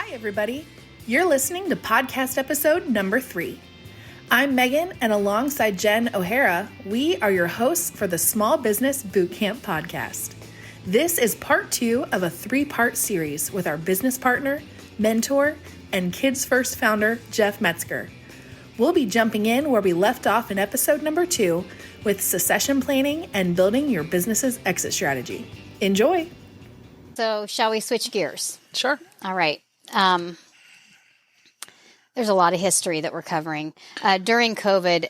Hi, everybody. You're listening to podcast episode number 3. I'm Megan, and alongside Jen O'Hara, we are your hosts for the Small Business Bootcamp podcast. This is part 2 of a 3-part series with our business partner, mentor, and Kids First founder, Jeff Metzger. We'll be jumping in where we left off in episode number 2 with succession planning and building your business's exit strategy. Enjoy. So shall we switch gears? Sure. All right. There's a lot of history that we're covering. During COVID,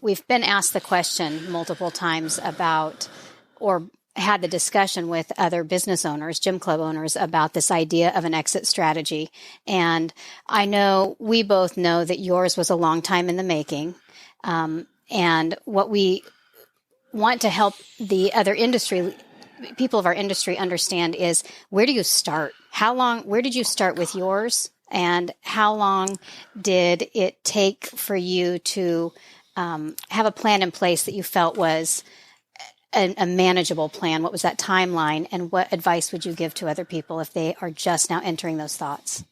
we've been asked the question multiple times about, or had the discussion with other business owners, gym club owners, about this idea of an exit strategy. And I know we both know that yours was a long time in the making. And what we want to help the other people of our industry understand is, where do you start? Where did you start with yours? And how long did it take for you to have a plan in place that you felt was a manageable plan? What was that timeline? And what advice would you give to other people if they are just now entering those thoughts?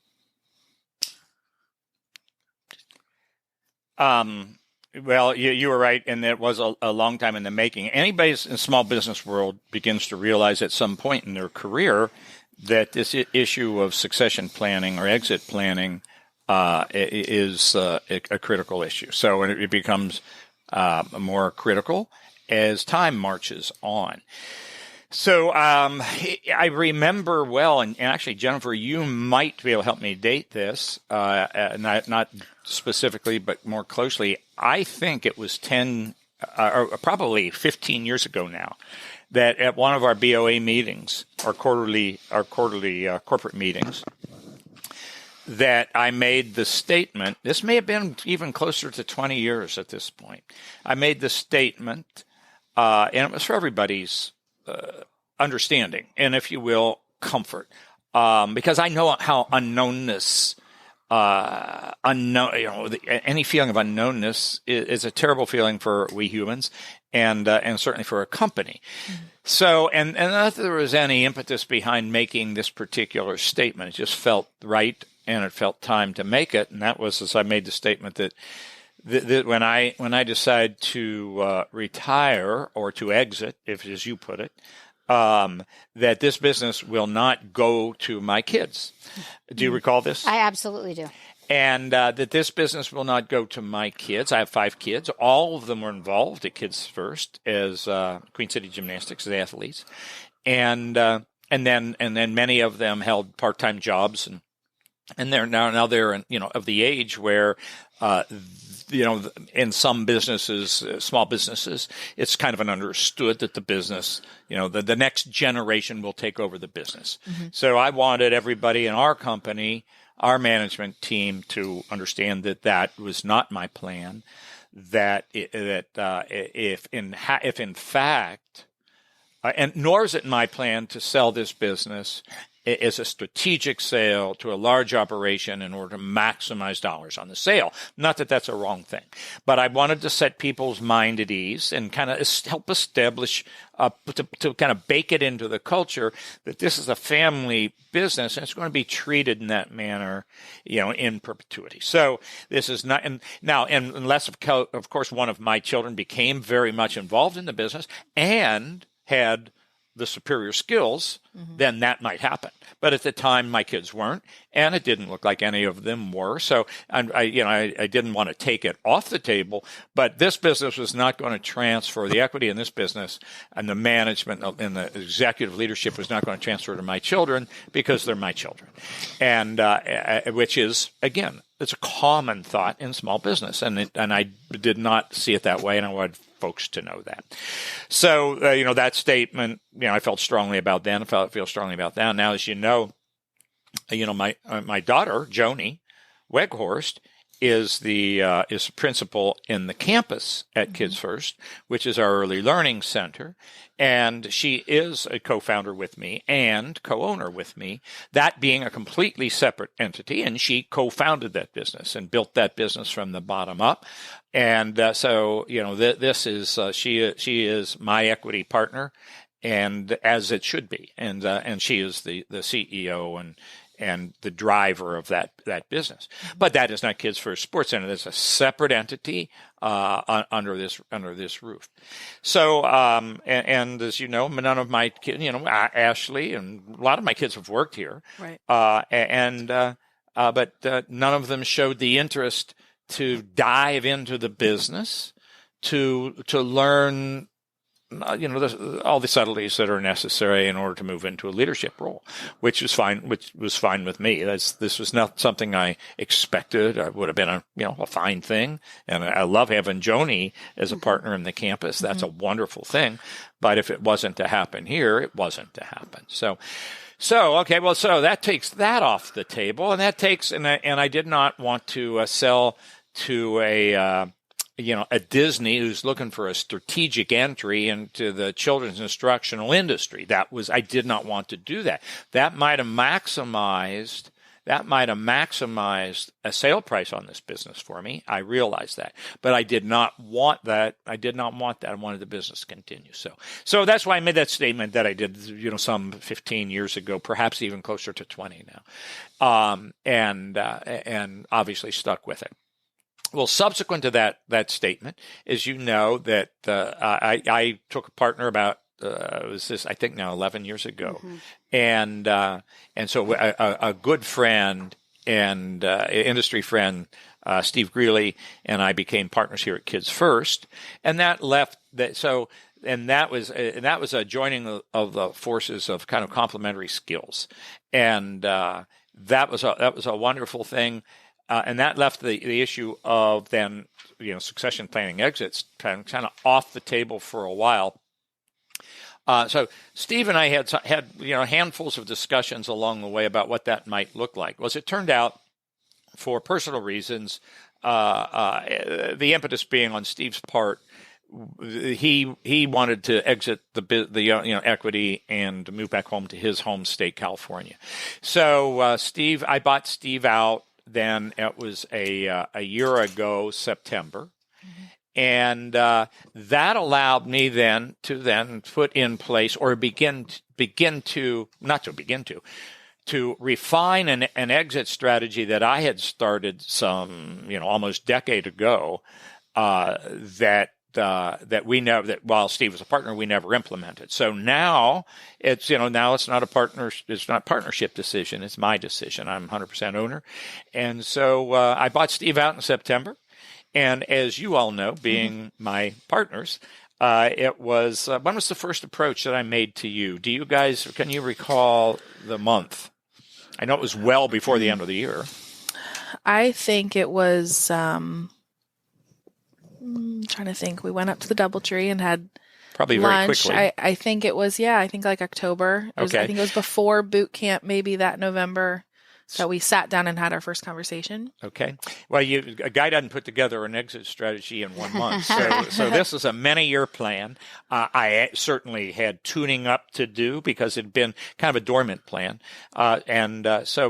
Well, you were right, and it was a long time in the making. Anybody in the small business world begins to realize at some point in their career that this issue of succession planning or exit planning is a critical issue. So it becomes more critical as time marches on. So I remember well, and actually, Jennifer, you might be able to help me date this, not specifically, but more closely. I think it was 10 or probably 15 years ago now that at one of our BOA meetings, our quarterly corporate meetings, that I made the statement. This may have been even closer to 20 years at this point. I made the statement, and it was for everybody's understanding and, if you will, comfort, because I know how unknownness, any feeling of unknownness is a terrible feeling for we humans, and certainly for a company. Mm-hmm. So, and not that there was any impetus behind making this particular statement. It just felt right, and it felt time to make it. And that was as I made the statement that when I decide to retire or to exit, if as you put it, that this business will not go to my kids. Do you recall this? I absolutely do. And that this business will not go to my kids. I have 5 kids. All of them were involved at Kids First as Queen City Gymnastics as athletes, and then many of them held part-time jobs, and they're now they're of the age where in some businesses, small businesses, it's kind of an understood that the business, the next generation will take over the business. Mm-hmm. So I wanted everybody in our company, our management team, to understand that was not my plan. If in fact, and nor is it my plan to sell this business as a strategic sale to a large operation in order to maximize dollars on the sale. Not that that's a wrong thing, but I wanted to set people's mind at ease and kind of help establish, to kind of bake it into the culture that this is a family business and it's going to be treated in that manner, in perpetuity. So this is not, and unless of course one of my children became very much involved in the business and had the superior skills, mm-hmm. then that might happen. But at the time, my kids weren't, and it didn't look like any of them were. So I didn't want to take it off the table. But this business was not going to transfer the equity in this business, and the management and the executive leadership was not going to transfer to my children because they're my children, and which is, again, it's a common thought in small business, and I did not see it that way, and I wanted folks to know that. So, that statement, I felt strongly about then. I feel strongly about that. Now, as you know, my daughter, Joni Weghorst, is the principal in the campus at Kids First, which is our early learning center. And she is a co-founder with me and co-owner with me, that being a completely separate entity. And she co-founded that business and built that business from the bottom up. And so, this is she is my equity partner, and as it should be. And she is the CEO the driver of that business. But that is not Kids First Sports Center. That's a separate entity under this roof. So and as you know, none of my kids, Ashley and a lot of my kids have worked here, right? But none of them showed the interest to dive into the business to learn all the subtleties that are necessary in order to move into a leadership role, which was fine with me. This was not something I expected. It would have been a fine thing. And I love having Joni as a partner in the campus. That's a wonderful thing. But if it wasn't to happen here, it wasn't to happen. So that takes that off the table, and I did not want to sell to a Disney who's looking for a strategic entry into the children's instructional industry. I did not want to do that. That might have maximized a sale price on this business for me. I realized that, but I did not want that. I wanted the business to continue. So that's why I made that statement that I did, some 15 years ago, perhaps even closer to 20 now, and obviously stuck with it. Well, subsequent to that statement, as you know, that I took a partner about I think now 11 years ago, and so a good friend and industry friend, Steve Greeley, and I became partners here at Kids First, and that left that. So and that was a joining of the forces of kind of complementary skills, and that was a wonderful thing. And that left the issue of then, succession planning exits kind of off the table for a while. So Steve and I had handfuls of discussions along the way about what that might look like. Well, as it turned out, for personal reasons, the impetus being on Steve's part, he wanted to exit the equity and move back home to his home state, California. So I bought Steve out. Then it was a year ago, September, and that allowed me then to put in place or to refine an exit strategy that I had started some almost decade ago that while Steve was a partner, we never implemented. So now it's not a partnership decision. It's my decision. I'm 100% owner. And so I bought Steve out in September. And as you all know, being my partners, it was, when was the first approach that I made to you? Can you recall the month? I know it was well before the end of the year. I think it was, trying to think. We went up to the DoubleTree and had probably lunch. Very quickly. I think it was, I think like October. I think it was before boot camp, maybe that November, that we sat down and had our first conversation. Okay. Well, a guy doesn't put together an exit strategy in 1 month. So this is a many-year plan. I certainly had tuning up to do because it had been kind of a dormant plan. So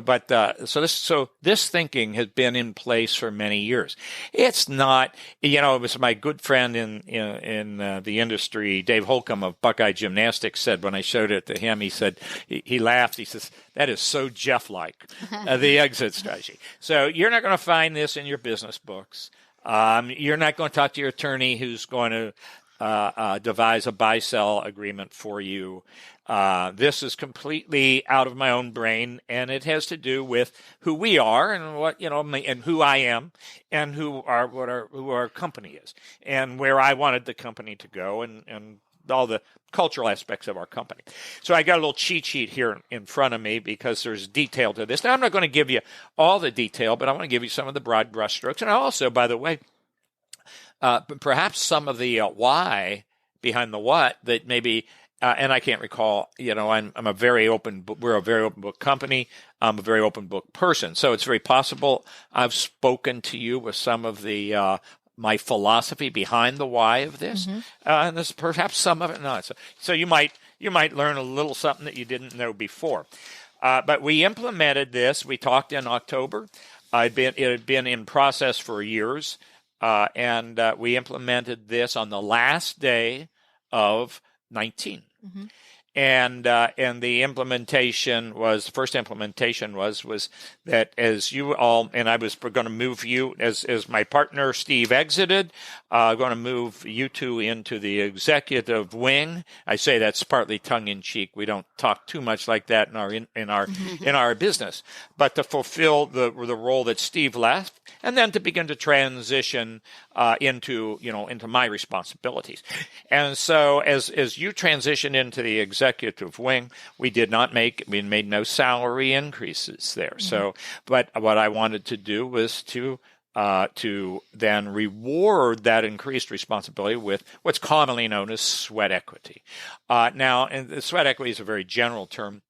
this thinking has been in place for many years. It's not, it was my good friend in the industry, Dave Holcomb of Buckeye Gymnastics, said when I showed it to him, he laughed. He says, "That is so Jeff-like." The exit strategy. So you're not going to find this in your business books. You're not going to talk to your attorney who's going to devise a buy-sell agreement for you. This is completely out of my own brain, and it has to do with who we are and what and who I am, and who our company is, and where I wanted the company to go, and all the cultural aspects of our company. So I got a little cheat sheet here in front of me because there's detail to this. Now, I'm not going to give you all the detail, but I want to give you some of the broad brushstrokes. And also, by the way, perhaps some of the why behind the what that maybe, and I can't recall, I'm a very open book. We're a very open book company. I'm a very open book person. So it's very possible I've spoken to you with some of the my philosophy behind the why of this, and there's perhaps some of it not. So you might learn a little something that you didn't know before. But we implemented this. We talked in October. It had been in process for years, and we implemented this on the last day of 19. the first implementation was that as you all, and I was going to move you as my partner Steve exited, going to move you two into the executive wing. I say that's partly tongue in cheek. We don't talk too much like that in our business, but to fulfill the role that Steve left, and then to begin to transition into my responsibilities. And so as you transition into the executive wing, we made no salary increases there. Mm-hmm. So, but what I wanted to do was to then reward that increased responsibility with what's commonly known as sweat equity. Now, and the sweat equity is a very general term.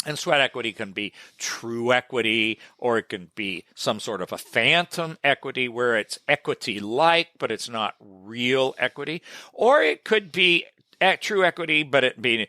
And sweat equity can be true equity, or it can be some sort of a phantom equity where it's equity-like, but it's not real equity. Or it could be true equity, but it be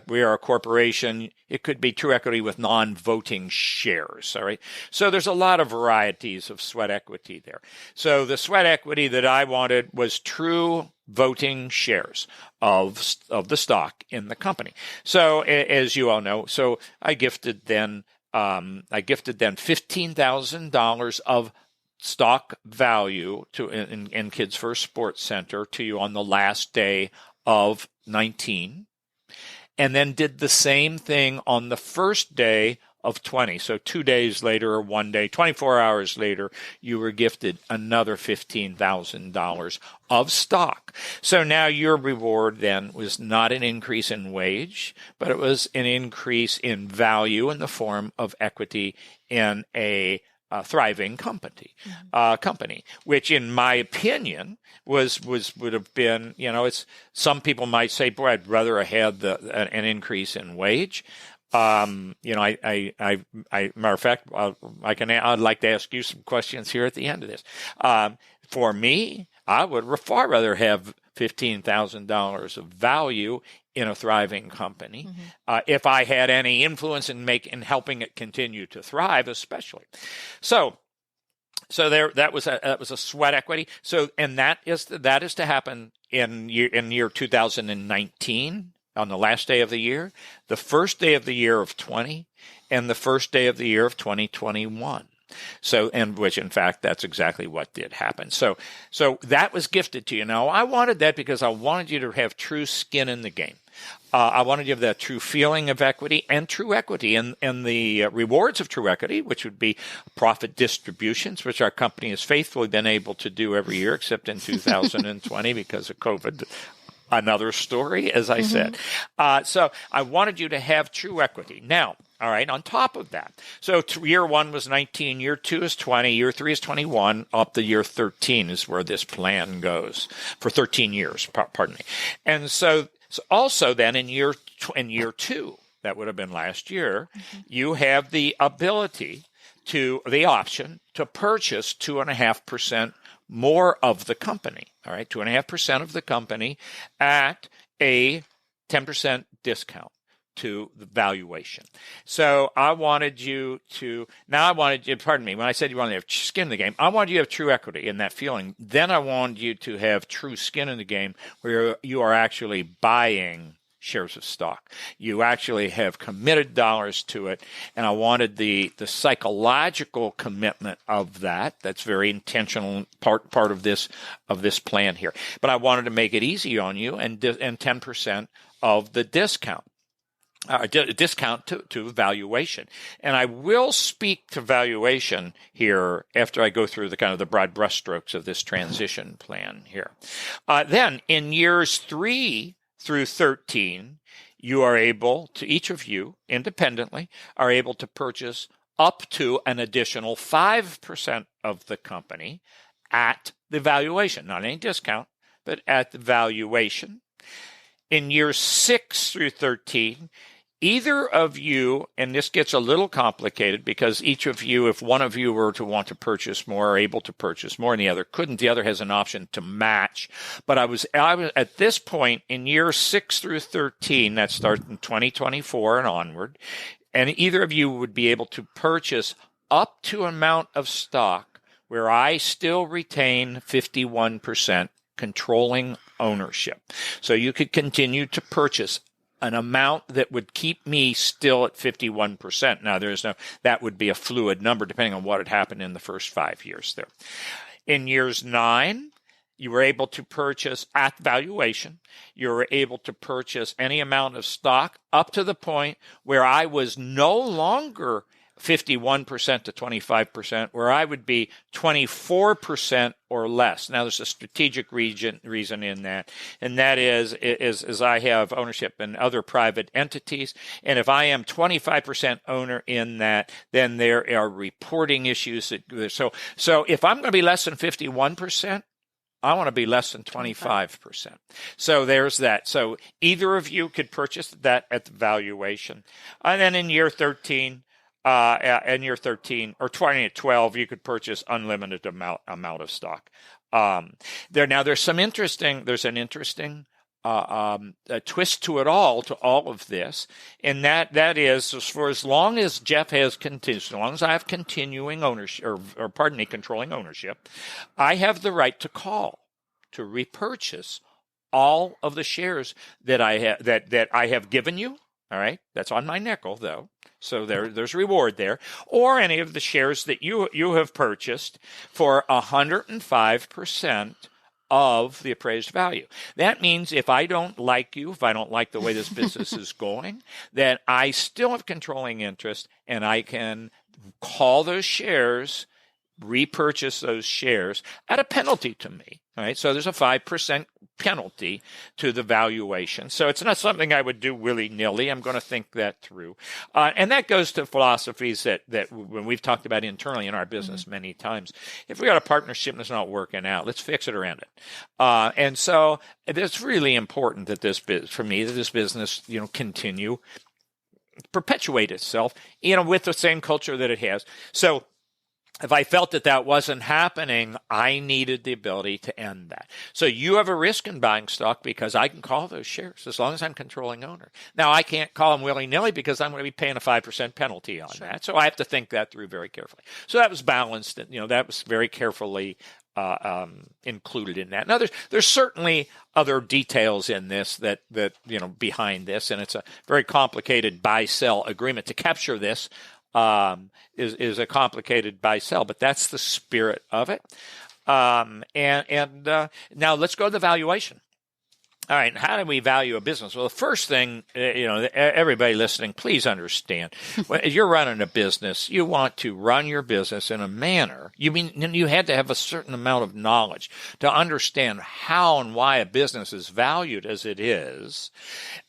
we are a corporation. It could be true equity with non-voting shares. All right. So there's a lot of varieties of sweat equity there. So the sweat equity that I wanted was true voting shares of the stock in the company. So as you all know, so I gifted then $15,000 of stock value in Kids First Sports Center to you on the last day of 19, and then did the same thing on the first day of 20. So 2 days later, or 1 day, 24 hours later, you were gifted another $15,000 of stock. So now your reward then was not an increase in wage, but it was an increase in value in the form of equity in a thriving company, which in my opinion would have been, it's, some people might say, boy, I'd rather have had an increase in wage. Matter of fact, I'd like to ask you some questions here at the end of this. For me, I would far rather have $15,000 of value in a thriving company, if I had any influence in helping it continue to thrive, especially. So that was a sweat equity. So, and that is to happen in year 2019. On the last day of the year, the first day of the year of 20, and the first day of the year of 2021. So, and which in fact, that's exactly what did happen. So that was gifted to you. Now, I wanted that because I wanted you to have true skin in the game. I wanted you to have that true feeling of equity and true equity, and the rewards of true equity, which would be profit distributions, which our company has faithfully been able to do every year, except in 2020 because of COVID. Another story, as I said. So I wanted you to have true equity. Now, all right, on top of that, so year 1 was 19, year 2 is 20, year 3 is 21, up to year 13 is where this plan goes for 13 years, pardon me. And so also then in year 2, that would have been last year, you have the option to purchase 2.5% more of the company, all right, 2.5% of the company at a 10% discount to the valuation. So when I said you wanted to have skin in the game, I wanted you to have true equity in that feeling. Then I wanted you to have true skin in the game where you are actually buying shares of stock. You actually have committed dollars to it, and I wanted the psychological commitment of that. That's very intentional part of this plan here. But I wanted to make it easy on you, and 10% of the discount. Discount to valuation. And I will speak to valuation here after I go through the kind of the broad brushstrokes of this transition plan here. Then in years 3 through 13, you are able to, each of you independently, are able to purchase up to an additional 5% of the company at the valuation, not any discount, but at the valuation. In years 6 through 13, either of you, and this gets a little complicated because each of you, if one of you were to want to purchase more, are able to purchase more and the other couldn't, the other has an option to match. But I was at this point in year 6 through 13, that starts in 2024 and onward, and either of you would be able to purchase up to an amount of stock where I still retain 51% controlling ownership. So you could continue to purchase an amount that would keep me still at 51%. Now, that would be a fluid number depending on what had happened in the first 5 years there. In years 9, you were able to purchase at valuation. You were able to purchase any amount of stock up to the point where I was no longer 51% to 25%, where I would be 24% or less. Now, there's a strategic reason in that, and that is I have ownership in other private entities, and if I am 25% owner in that, then there are reporting issues. So if I'm going to be less than 51%, I want to be less than 25%. So there's that. So either of you could purchase that at the valuation. And then in year 13, or 2012, you could purchase unlimited amount of stock. There's an interesting twist to it all, to all of this, and that is, for as long as Jeff has continued, as long as I have continuing ownership, controlling ownership, I have the right to repurchase all of the shares that I have given you. All right, that's on my nickel though, so there's reward there, or any of the shares that you have purchased for 105% of the appraised value. That means if I don't like you, if I don't like the way this business is going, then I still have controlling interest, and I can call those shares, repurchase those shares at a penalty to me. All right, so there's a 5% penalty to the valuation. So it's not something I would do willy-nilly. I'm going to think that through. And that goes to philosophies that when we've talked about internally in our business many times. If we got a partnership that's not working out, let's fix it or end it. And so it's really important that this business, continue, perpetuate itself, with the same culture that it has. So if I felt that wasn't happening, I needed the ability to end that. So you have a risk in buying stock because I can call those shares as long as I'm controlling owner. Now, I can't call them willy-nilly because I'm going to be paying a 5% penalty on that. So I have to think that through very carefully. So that was balanced. And, that was very carefully included in that. Now, there's certainly other details in this that behind this, and it's a very complicated buy-sell agreement to capture this. Is a complicated buy-sell, but that's the spirit of it. And now let's go to the valuation. All right, how do we value a business? Well, the first thing, everybody listening, please understand, when you're running a business, you want to run your business in a manner. You had to have a certain amount of knowledge to understand how and why a business is valued as it is,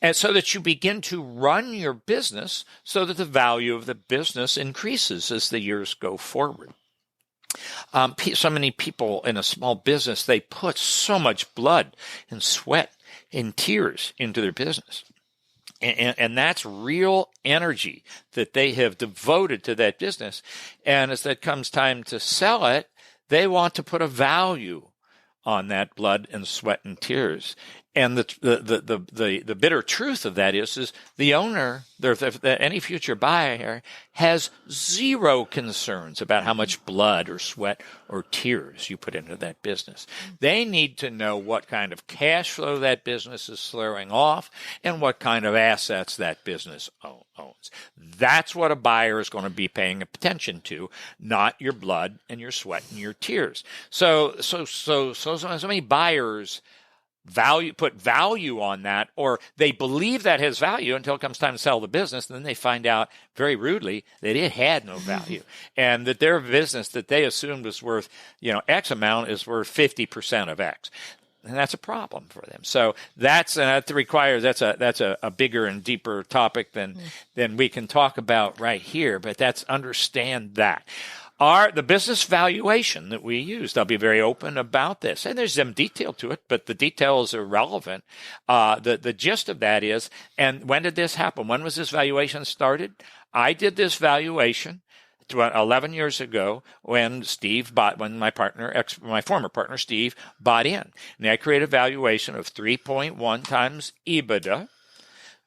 and so that you begin to run your business so that the value of the business increases as the years go forward. So many people in a small business, they put so much blood and sweat and tears into their business. And that's real energy that they have devoted to that business. And as that comes time to sell it, they want to put a value on that blood and sweat and tears. And the bitter truth of that is the owner, any future buyer, has zero concerns about how much blood or sweat or tears you put into that business. They need to know what kind of cash flow that business is throwing off and what kind of assets that business owns. That's what a buyer is going to be paying attention to, not your blood and your sweat and your tears. So many buyers put value on that, or they believe that has value until it comes time to sell the business, and then they find out very rudely that it had no value, and that their business that they assumed was worth X amount is worth 50% of X. And that's a problem for them. So that's a bigger and deeper topic than we can talk about right here. But understand that. The business valuation that we used. I'll be very open about this. And there's some detail to it, but the details are relevant. The gist of that is, and when did this happen? When was this valuation started? I did this valuation 11 years ago when my former partner Steve bought in. And I created a valuation of 3.1 times EBITDA,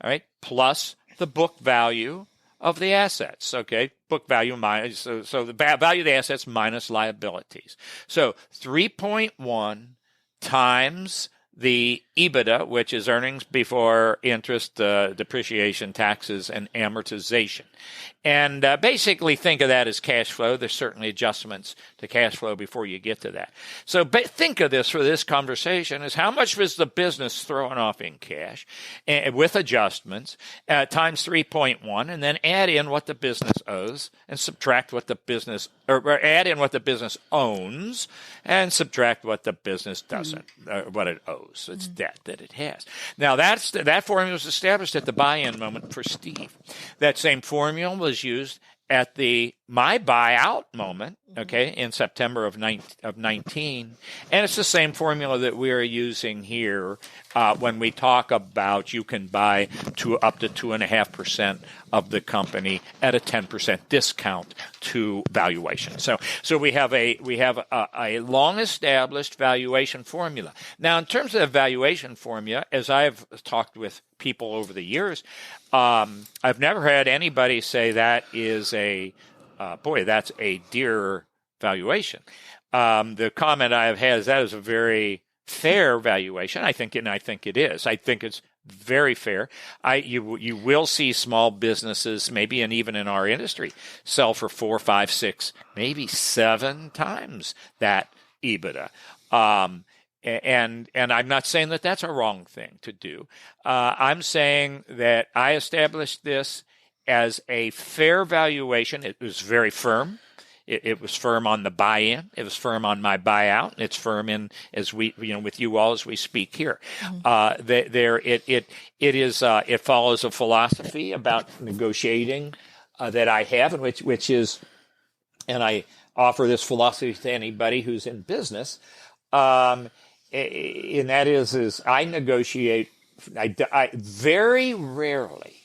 all right, plus the book value of the assets, okay? Book value minus, so the value of the assets minus liabilities. So 3.1 times the EBITDA, which is earnings before interest, depreciation, taxes, and amortization. And basically think of that as cash flow. There's certainly adjustments to cash flow before you get to that. So think of this for this conversation as how much was the business throwing off in cash with adjustments times 3.1, and then add in what the business owes and subtract what the business, or add in what the business owns and subtract what the business doesn't, what it owes. It's debt that it has. Now that formula was established at the buy-in moment for Steve. That same formula was used at my buyout moment, okay, in September of 19, and it's the same formula that we're using here when we talk about you can buy up to 2.5% of the company at a 10% discount to valuation. So we have a long established valuation formula. Now, in terms of the valuation formula, as I've talked with people over the years, I've never had anybody say that is that's a dear valuation. The comment I have had is that is a very fair valuation. I think it is. I think it's very fair. You will see small businesses, maybe and even in our industry, sell for 4, 5, 6, maybe 7 times that EBITDA. And I'm not saying that that's a wrong thing to do. I'm saying that I established this as a fair valuation. It was very firm. It was firm on the buy-in. It was firm on my buyout. It's firm in as we, with you all as we speak here. It follows a philosophy about negotiating that I have, and which is, and I offer this philosophy to anybody who's in business. And that is I negotiate. I very rarely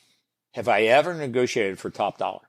have I ever negotiated for top dollar.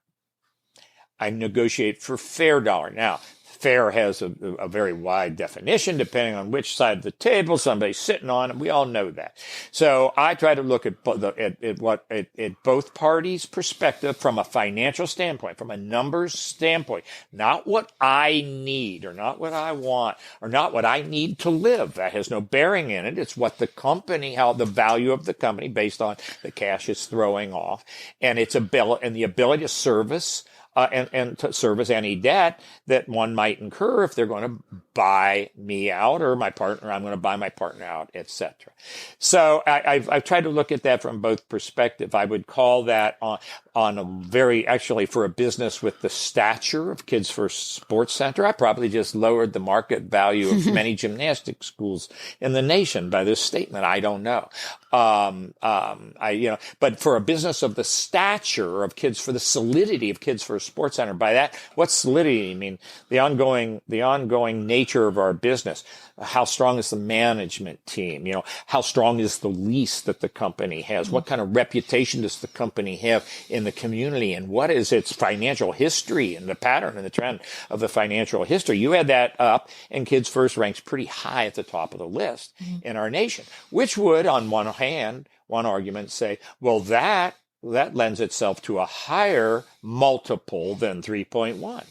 I negotiate for fair dollar. Now, fair has a very wide definition depending on which side of the table somebody's sitting on, and we all know that. So I try to look at both parties' perspective from a financial standpoint, from a numbers standpoint, not what I need or not what I want or not what I need to live. That has no bearing in it. It's what the company, how the value of the company based on the cash is throwing off, and its ability and the ability to service. And to service any debt that one might incur if they're going to buy me out or my partner, I'm going to buy my partner out, etc. So I've tried to look at that from both perspectives. I would call that on a very, actually for a business with the stature of Kids First Sports Center, I probably just lowered the market value of many gymnastics schools in the nation by this statement. I don't know. But for a business of the stature of for the solidity of Kids First Sports Center, by that, what's solidity? I mean, the ongoing nature of our business. How strong is the management team? How strong is the lease that the company has? What kind of reputation does the company have in the community? And what is its financial history and the pattern and the trend of the financial history? You add that up, and Kids First ranks pretty high at the top of the list in our nation, which would, on one hand, one argument say, well, that lends itself to a higher multiple than 3.1.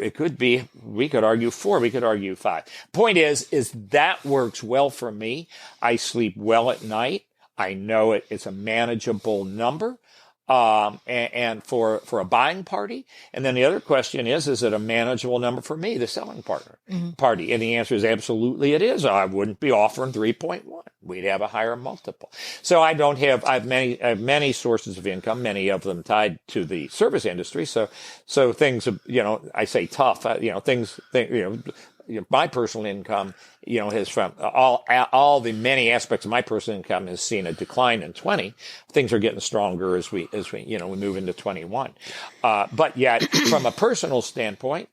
It could be, we could argue 4, we could argue 5. Point is that works well for me. I sleep well at night. I know it's a manageable number. And for a buying party. And then the other question is it a manageable number for me, the selling party? And the answer is absolutely it is. I wouldn't be offering 3.1. We'd have a higher multiple. So I have many sources of income, many of them tied to the service industry. So things, I say tough, my personal income, has from all the many aspects of my personal income has seen a decline in 20. Things are getting stronger as we move into 21. But yet, from a personal standpoint,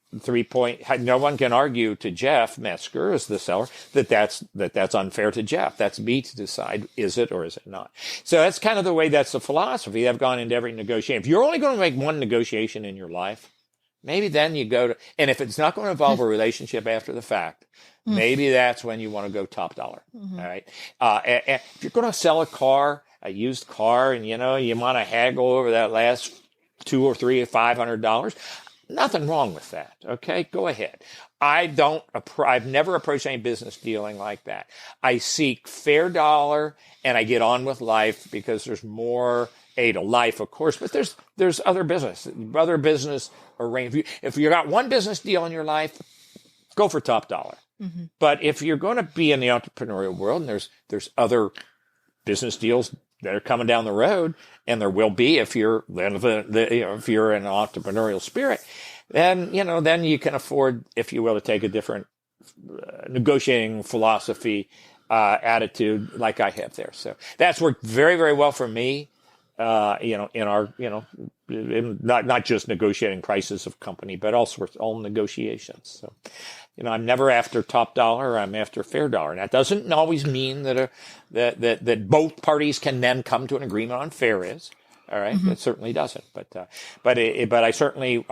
no one can argue to Jeff Metzger as the seller that's unfair to Jeff. That's me to decide, is it or is it not? So that's kind of the way, that's the philosophy I've gone into every negotiation. If you're only going to make one negotiation in your life, maybe then you go to, and if it's not going to involve a relationship after the fact, maybe that's when you want to go top dollar. All right. And if you're going to sell a used car, and you want to haggle over that last $200 or $300 or $500, Nothing wrong with that. Okay, go ahead. I've never approached any business dealing like that. I seek fair dollar and I get on with life because there's more A to life, of course, but there's other business arrangements. If you got one business deal in your life, go for top dollar. Mm-hmm. But if you're going to be in the entrepreneurial world and there's other business deals that are coming down the road, and there will be if you're if you're in an entrepreneurial spirit, then you can afford, if you will, to take a different negotiating philosophy, attitude like I have there. So that's worked very, very well for me. In our, not just negotiating prices of company, but all negotiations. So, I'm never after top dollar. I'm after fair dollar. And that doesn't always mean that both parties can then come to an agreement on fair is. All right. Mm-hmm. It certainly doesn't. But I certainly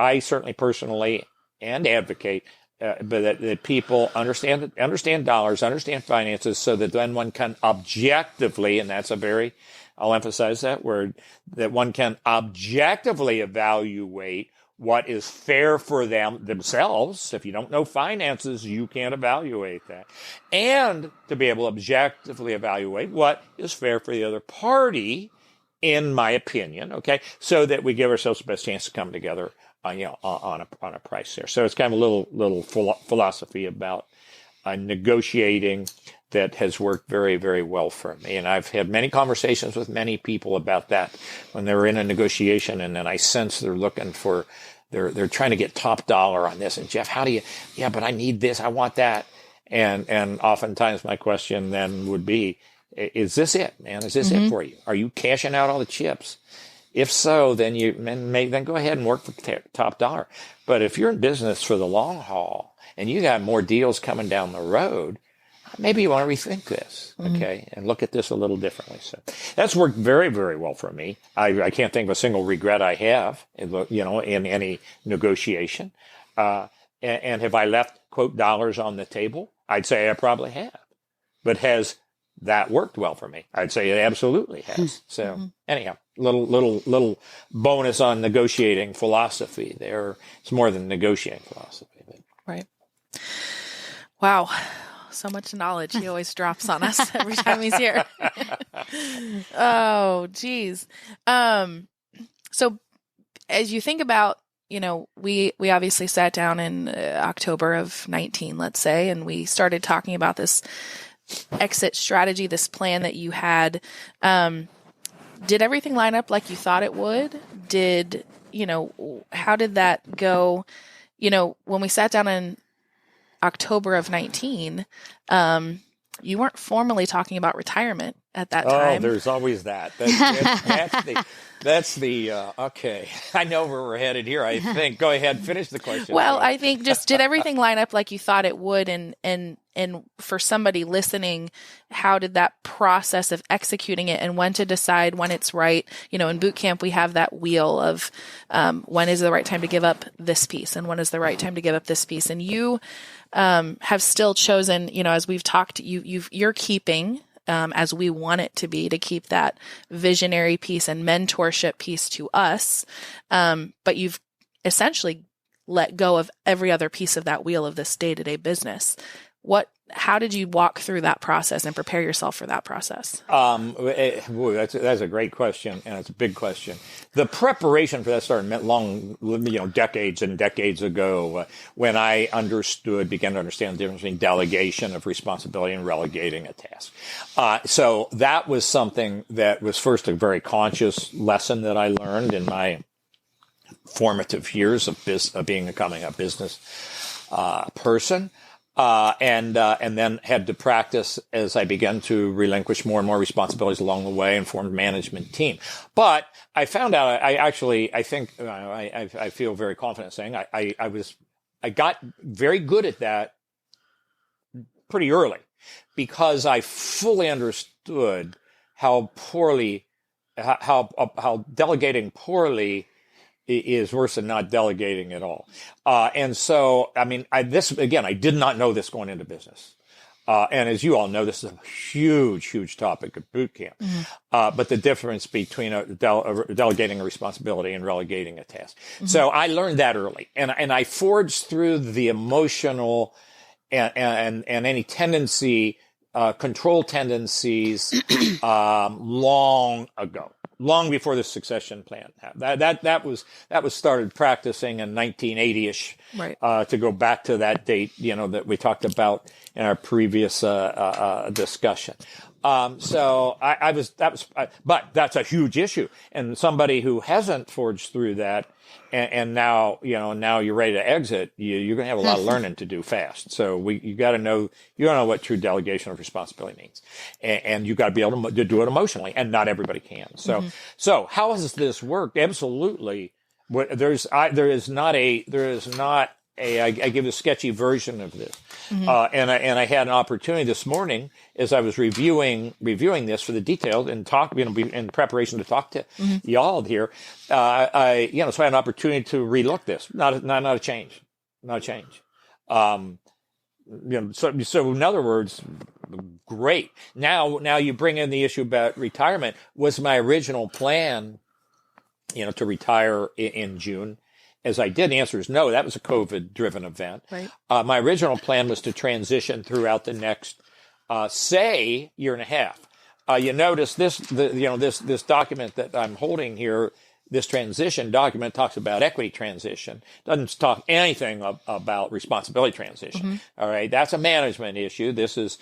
personally and advocate, but that people understand dollars, understand finances, so that then one can objectively, and that's I'll emphasize that word, that one can objectively evaluate what is fair for themselves. If you don't know finances, you can't evaluate that. And to be able to objectively evaluate what is fair for the other party, in my opinion, okay, so that we give ourselves the best chance to come together, on a price there. So it's kind of a little philosophy about negotiating that has worked very, very well for me. And I've had many conversations with many people about that when they're in a negotiation, and then I sense they're trying to get top dollar on this. And Jeff, but I need this, I want that. And oftentimes my question then would be, is this it, man? Is this it for you? Are you cashing out all the chips? If so, then then go ahead and work for top dollar. But if you're in business for the long haul and you got more deals coming down the road, maybe you want to rethink this, okay, and look at this a little differently. So that's worked very, very well for me. I can't think of a single regret I have, in any negotiation. And have I left, quote, dollars on the table? I'd say I probably have. But has that worked well for me? I'd say it absolutely has. So anyhow, little bonus on negotiating philosophy there. It's more than negotiating philosophy. But. Right. Wow. So much knowledge he always drops on us every time he's here. Oh, geez. So as you think about, we obviously sat down in October of 19, let's say, and we started talking about this exit strategy, this plan that you had. Did everything line up like you thought it would? How did that go? When we sat down in October of 19, you weren't formally talking about retirement at that time. Oh, there's always that. That's the okay. I know where we're headed here, I think. Go ahead, finish the question. Well, I think just did everything line up like you thought it would? And for somebody listening, how did that process of executing it and when to decide when it's right? In boot camp, we have that wheel of when is the right time to give up this piece and when is the right time to give up this piece. And you have still chosen, as we've talked, you're keeping, as we want it to be, to keep that visionary piece and mentorship piece to us. But you've essentially let go of every other piece of that wheel of this day-to-day business. How did you walk through that process and prepare yourself for that process? That's a great question, and it's a big question. The preparation for that started long, decades and decades ago, when I began to understand the difference between delegation of responsibility and relegating a task. So that was something that was first a very conscious lesson that I learned in my formative years of becoming a business person. And then had to practice as I began to relinquish more and more responsibilities along the way and formed a management team. But I found out, I feel very confident saying I got very good at that pretty early because I fully understood how delegating poorly is worse than not delegating at all. And so, I did not know this going into business. And as you all know, this is a huge topic at boot camp. But the difference between delegating a responsibility and relegating a task. So I learned that early, and I forged through the emotional and any control tendencies long ago. Long before the succession plan. That was started practicing in 1980-ish. Right. To go back to that date, that we talked about in our previous discussion. But that's a huge issue. And somebody who hasn't forged through that, and now you're ready to exit, you're going to have a lot of learning to do fast. So you got to know what true delegation of responsibility means, and you got to be able to do it emotionally, and not everybody can. So how has this worked? Absolutely. I give a sketchy version of this. And I had an opportunity this morning as I was reviewing this for the details and in preparation to talk to y'all here. So I had an opportunity to relook this. Not a change. So in other words, great. Now you bring in the issue about retirement. Was my original plan, to retire in June? As I did, the answer is no. That was a COVID-driven event. Right. My original plan was to transition throughout the next, year and a half. You notice this document that I'm holding here. This transition document talks about equity transition. Doesn't talk anything about responsibility transition. All right, that's a management issue. This is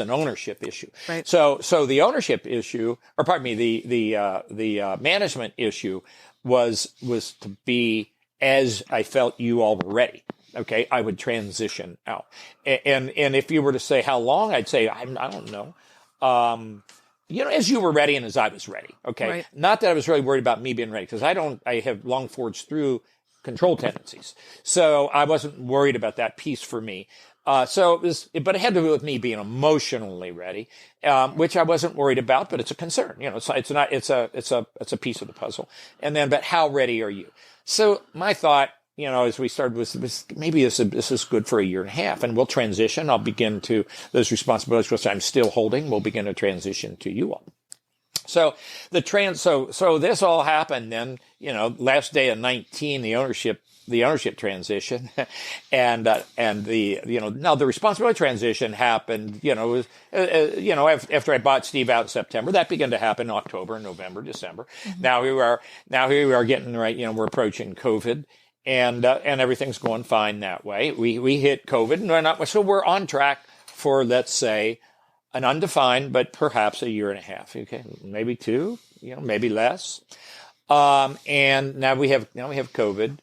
an ownership issue. Right. So the ownership issue, or pardon me, the management issue was to be, as I felt you all were ready, okay, I would transition out. And if you were to say how long, I'd say, I don't know. As you were ready and as I was ready, okay? Right. Not that I was really worried about me being ready, because I have long forged through control tendencies. So I wasn't worried about that piece for me. But it had to do with me being emotionally ready, which I wasn't worried about, but it's a concern. It's a piece of the puzzle. And then, but how ready are you? So my thought, as we started was maybe this is good for a year and a half, and we'll transition. I'll begin to those responsibilities which I'm still holding. We'll begin to transition to you all. So so this all happened then. Last day of 19, the ownership transition, and now the responsibility transition happened. After I bought Steve out in September, that began to happen in October, November, December. Now here we are getting right. We're approaching COVID. And everything's going fine that way. We hit COVID, and so we're on track for, let's say, an undefined, but perhaps a year and a half. Okay, maybe two, maybe less. And now we have COVID,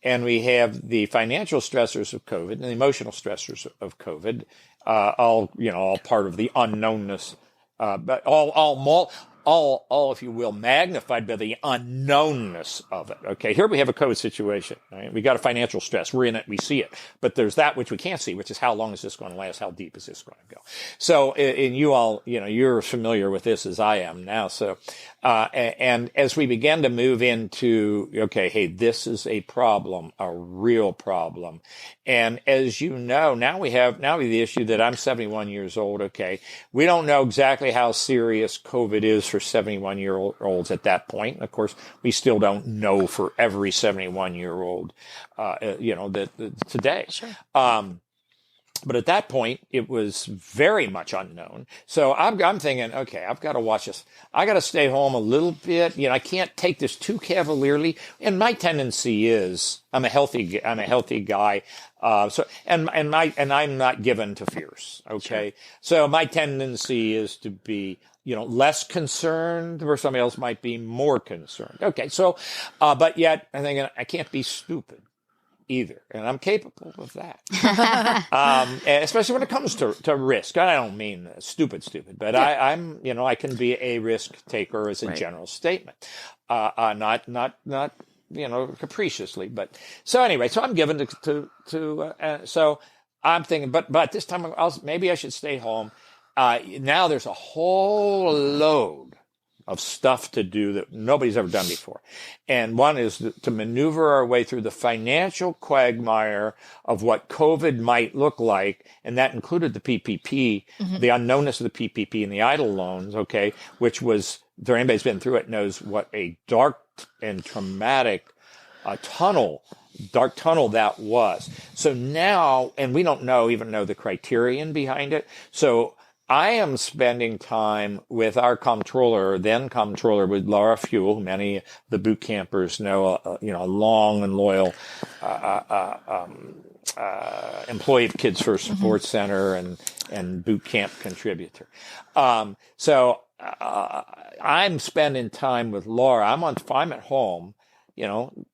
and we have the financial stressors of COVID and the emotional stressors of COVID. All part of the unknownness, but all, if you will, magnified by the unknownness of it. Okay, here we have a COVID situation. Right? We got a financial stress. We're in it. We see it. But there's that which we can't see, which is how long is this going to last? How deep is this going to go? So, and you all, you're familiar with this as I am now. So, and as we began to move into, okay, hey, this is a problem, a real problem. And as you know, now we have the issue that I'm 71 years old. Okay, we don't know exactly how serious COVID is for 71-year-olds at that point. And of course, we still don't know for every 71-year-old, today. Sure. But at that point, it was very much unknown. So I'm thinking, okay, I've got to watch this. I got to stay home a little bit. I can't take this too cavalierly. And my tendency is, I'm a healthy guy. And I'm not given to fears. Okay. Sure. So my tendency is to be, less concerned, where somebody else might be more concerned. Okay. So, but yet I'm thinking I can't be stupid either. And I'm capable of that. Especially when it comes to risk. I don't mean stupid, but yeah. I can be a risk taker as a general statement. Not capriciously, but so anyway, so I'm given so I'm thinking, but this time maybe I should stay home. Now there's a whole load of stuff to do that nobody's ever done before. And one is to maneuver our way through the financial quagmire of what COVID might look like. And that included the PPP, the unknownness of the PPP and the EIDL loans, okay, which was, if anybody's been through it knows what a dark and traumatic dark tunnel that was. So now, and we don't even know the criterion behind it. So I am spending time with our comptroller, with Laura Fuel, who many of the boot campers know, a long and loyal employee of Kids First Support Center and boot camp contributor. So I'm spending time with Laura. I'm at home,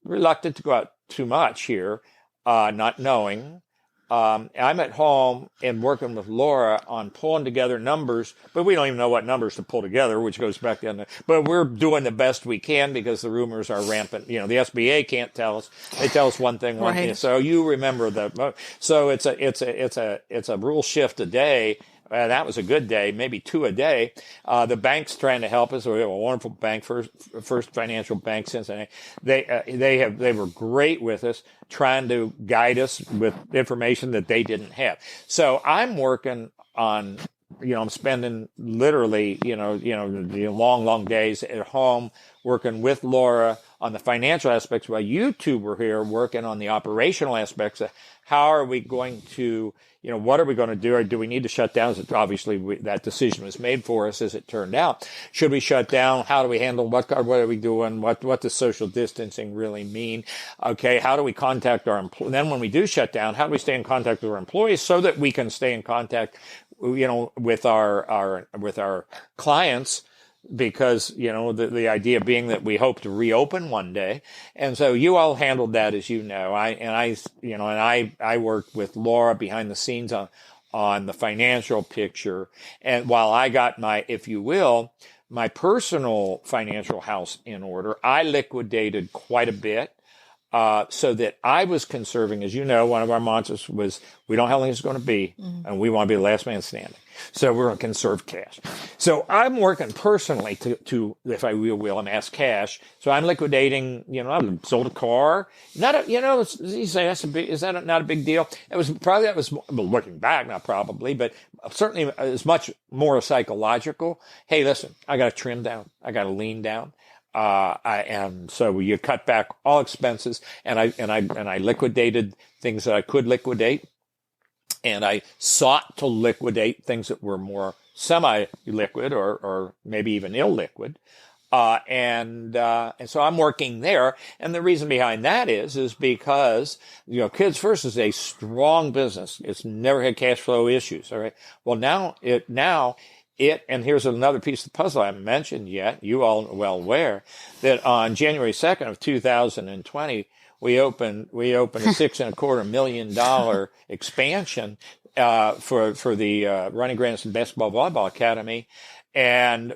reluctant to go out too much here, not knowing. I'm at home and working with Laura on pulling together numbers, but we don't even know what numbers to pull together, which goes back to, but we're doing the best we can because the rumors are rampant. The SBA can't tell us. They tell us one thing. So you remember so it's a rule shift a day. That was a good day, maybe 2 a day. The bank's trying to help us. We have a wonderful bank, First Financial Bank, Cincinnati. They were great with us, trying to guide us with information that they didn't have. So I'm working on, I'm spending literally, the long days at home working with Laura on the financial aspects while you two were here working on the operational aspects of how are we going to, what are we going to do? Or do we need to shut down? Obviously, that decision was made for us, as it turned out. Should we shut down? How do we handle what are we doing? What does social distancing really mean? Okay, how do we contact our employees? Then when we do shut down, how do we stay in contact with our employees so that we can stay in contact, with our clients? Because, the idea being that we hope to reopen one day. And so you all handled that, as you know. I worked with Laura behind the scenes on the financial picture. And while I got my personal financial house in order, I liquidated quite a bit. So that I was conserving, as you know, one of our mantras was, we don't know how long it's going to be, and we want to be the last man standing. So we're going to conserve cash. So I'm working personally to if I will, amass cash. So I'm liquidating, I sold a car. You say is that not a big deal? That was looking back, not probably, but certainly as much more psychological. Hey, listen, I got to trim down. I got to lean down. And so you cut back all expenses, and I liquidated things that I could liquidate, and I sought to liquidate things that were more semi-liquid or maybe even illiquid. And so I'm working there. And the reason behind that is because, Kids First is a strong business. It's never had cash flow issues. All right. Well, and here's another piece of the puzzle I haven't mentioned yet. You all are well aware that on January 2nd of 2020, we opened a $6.25 million expansion for the Running Grandison Basketball Volleyball Academy, and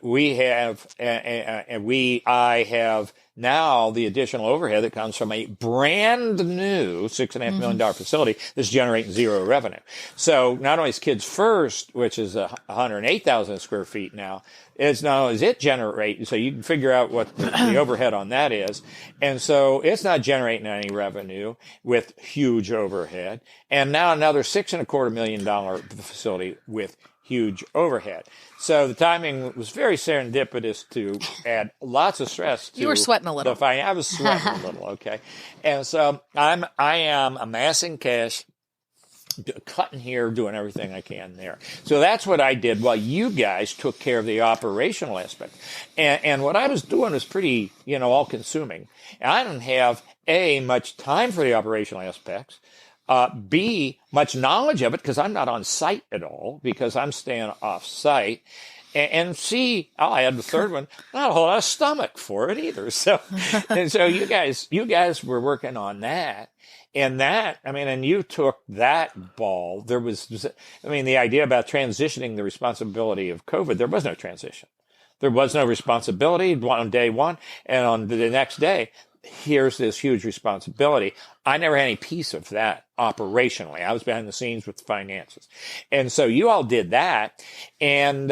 I have now the additional overhead that comes from a brand new $6.5 million facility that's generating zero revenue. So not only is Kids First, which is 108,000 square feet now, it's not only is it generating, so you can figure out what the overhead on that is. And so it's not generating any revenue with huge overhead. And now another $6.25 million facility with huge overhead. So the timing was very serendipitous to add lots of stress to. You were sweating a little. I was sweating a little, okay. And so I am amassing cash, cutting here, doing everything I can there. So that's what I did while you guys took care of the operational aspect. And what I was doing was pretty, all consuming. And I didn't have much time for the operational aspects. B, much knowledge of it because I'm not on site at all because I'm staying off site. And C, I had the third one, not a whole lot of stomach for it either. So, and so you guys were working on that. And and you took that ball. The idea about transitioning the responsibility of COVID, there was no transition. There was no responsibility on day one. And on the next day, here's this huge responsibility. I never had any piece of that operationally. I was behind the scenes with the finances. And so you all did that. And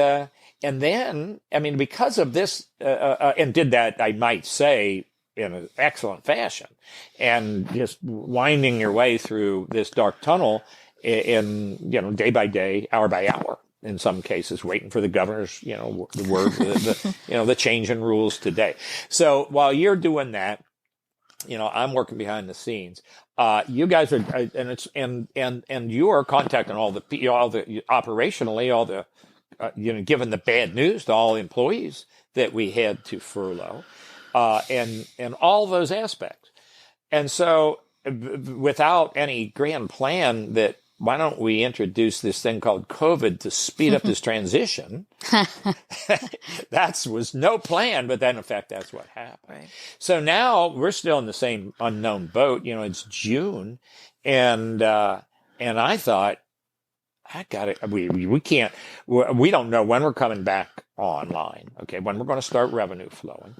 And then, I mean, because of this, and did that, I might say, in an excellent fashion, and just winding your way through this dark tunnel in day by day, hour by hour, in some cases, waiting for the governor's, the word, the change in rules today. So while you're doing that, I'm working behind the scenes. You guys are, and you are contacting all the operationally, all the, given the bad news to all employees that we had to furlough, and all those aspects. And so without any grand plan that, why don't we introduce this thing called COVID to speed up this transition? That was no plan, but then in fact, that's what happened. Right. So now we're still in the same unknown boat. It's June, and I thought, we can't, we don't know when we're coming back online. Okay. When we're going to start revenue flowing.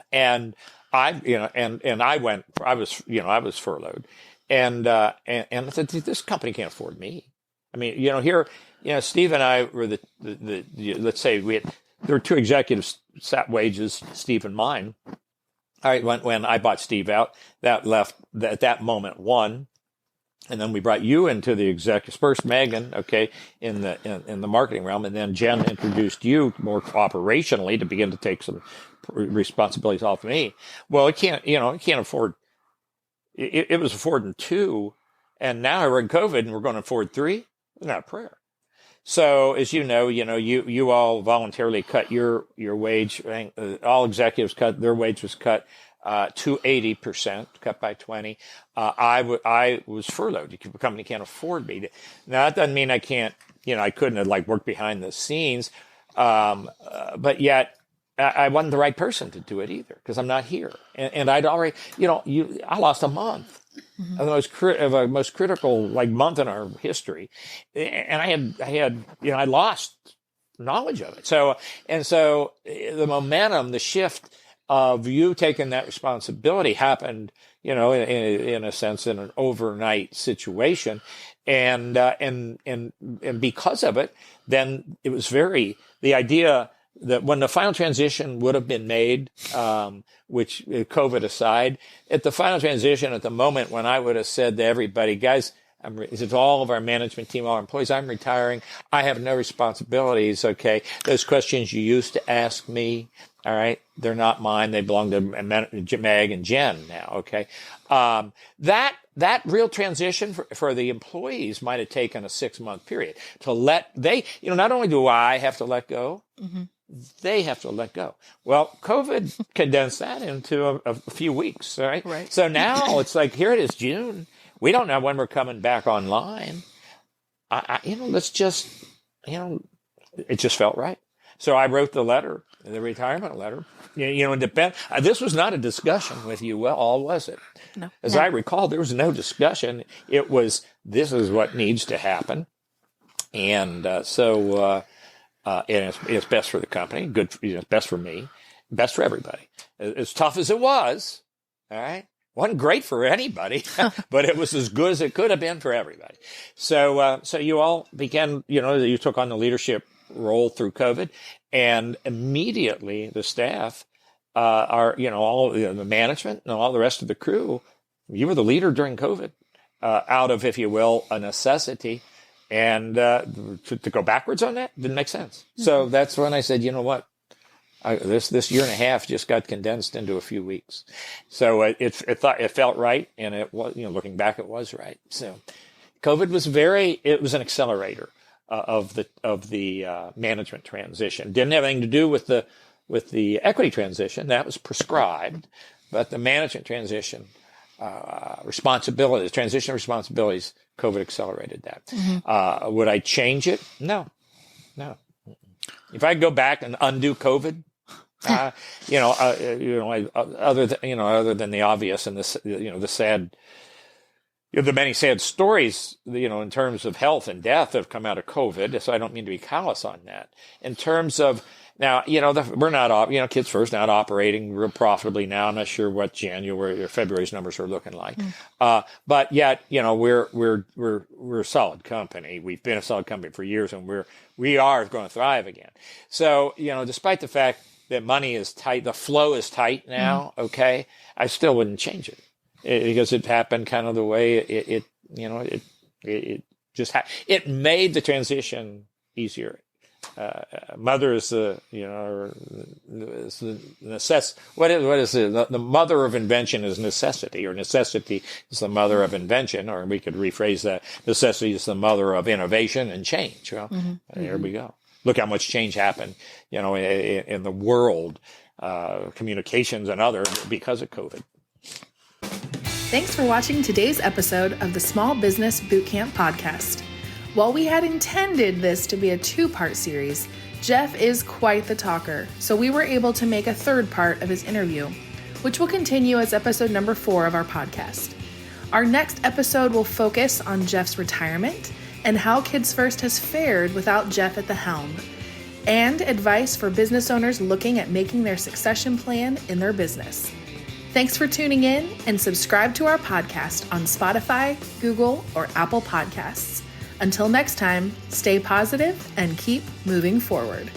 And I was furloughed. And I said, this company can't afford me. I mean, here, Steve and I were let's say there were two executives sat wages, Steve and mine. All right. When I bought Steve out, that left at that moment one. And then we brought you into the executives, first Megan, okay, in the marketing realm. And then Jen introduced you more operationally to begin to take some responsibilities off me. Well, it can't afford. It was affording two, and now we're in COVID and we're going to afford three. It's not a prayer. So as you all voluntarily cut your wage. All executives cut their wage was cut to 80%, cut by 20. I was furloughed. The company can't afford me. Now that doesn't mean I can't. I couldn't have worked behind the scenes, but yet. I wasn't the right person to do it either because I'm not here, and I'd already, I lost a month of the most critical month in our history, and I lost knowledge of it. So the momentum, the shift of you taking that responsibility happened, in a sense, in an overnight situation, and because of it, then it was the idea that when the final transition would have been made, which COVID aside, at the final transition, at the moment when I would have said to everybody, guys, it's all of our management team, all our employees, I'm retiring. I have no responsibilities. Okay. Those questions you used to ask me. All right. They're not mine. They belong to Meg and Jen now. Okay. That real transition for the employees might have taken a 6-month period to not only do I have to let go, they have to let go. Well, COVID condensed that into a few weeks, right? Right. So now it's here it is, June. We don't know when we're coming back online. Let's just, it just felt right. So I wrote the retirement letter. This was not a discussion with you all, was it? No. As I recall, there was no discussion. It was, this is what needs to happen. And and it's best for the company, it's best for me, best for everybody. As tough as it was, all right, wasn't great for anybody, but it was as good as it could have been for everybody. So you all began, you took on the leadership role through COVID, and immediately the staff, all the management and all the rest of the crew, you were the leader during COVID, out of, if you will, a necessity. And to go backwards on that didn't make sense. So that's when I said, you know what, this year and a half just got condensed into a few weeks. So it felt right, and it was, looking back, it was right. So COVID was it was an accelerator of the management transition. Didn't have anything to do with the equity transition. That was prescribed, but the management transition. Transition responsibilities, COVID accelerated that. Would I change it? No. If I go back and undo COVID, other than the obvious and the sad, the many sad stories, in terms of health and death have come out of COVID. So I don't mean to be callous on that. In terms of now, we're not, Kids First not operating real profitably now. I'm not sure what January or February's numbers are looking like. But yet, we're a solid company. We've been a solid company for years, and we are going to thrive again. So, despite the fact that money is tight, the flow is tight now. Okay. I still wouldn't change it. Because it happened kind of the way it made the transition easier. Mother is the necessity. What is it? The mother of invention is necessity, or necessity is the mother of invention, or we could rephrase that: necessity is the mother of innovation and change. Well, there we go. Look how much change happened, in the world, communications and other, because of COVID. Thanks for watching today's episode of the Small Business Bootcamp podcast. While we had intended this to be a 2-part series, Jeff is quite the talker, so we were able to make a 3rd part of his interview, which will continue as episode number 4 of our podcast. Our next episode will focus on Jeff's retirement and how Kids First has fared without Jeff at the helm, and advice for business owners looking at making their succession plan in their business. Thanks for tuning in, and subscribe to our podcast on Spotify, Google, or Apple Podcasts. Until next time, stay positive and keep moving forward.